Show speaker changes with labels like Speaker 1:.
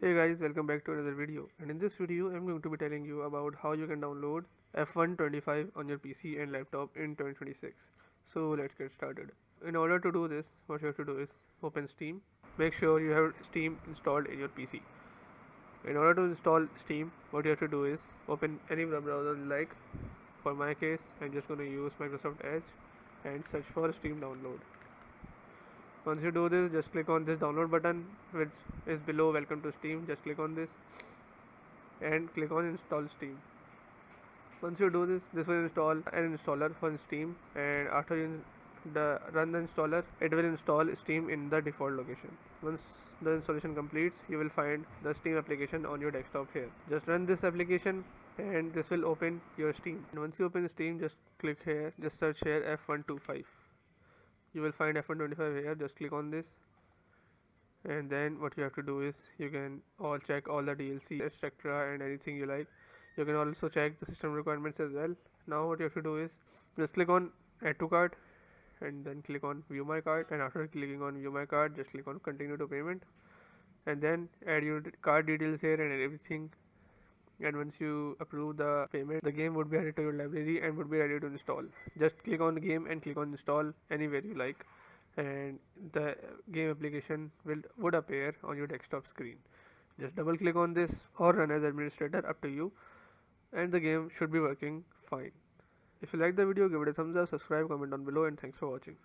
Speaker 1: Hey guys, welcome back to another video, and in this video I'm going to be telling you about how you can download F125 on your PC and laptop in 2026. So let's get started. In order to do this, what you have to do is open Steam. Make sure you have Steam installed in your PC. In order to install Steam, what you have to do is open any browser you like. For my case, I'm just going to use Microsoft Edge and search for Steam download. Once you do this, just click on this download button which is below welcome to Steam. Just click on this and click on install Steam. Once you do this, this will install an installer for Steam, and after you run the installer, it will install Steam in the default location. Once the installation completes, you will find the Steam application on your desktop here. Just run this application and this will open your Steam. And once you open Steam, just click here, just search here F125. You will find F125 here. Just click on this, and then what you have to do is you can all check all the DLC, etc., and anything you like. You can also check the system requirements as well. Now what you have to do is just click on add to cart and then click on view my cart, and after clicking on view my cart, just click on continue to payment, and then add your card details here and everything. And once you approve the payment, the game would be added to your library and would be ready to install. Just click on the game and click on install anywhere you like, and the game application would appear on your desktop screen. Just double click on this or run as administrator, up to you, and the game should be working fine. If you like the video, give it a thumbs up, subscribe, comment down below, and thanks for watching.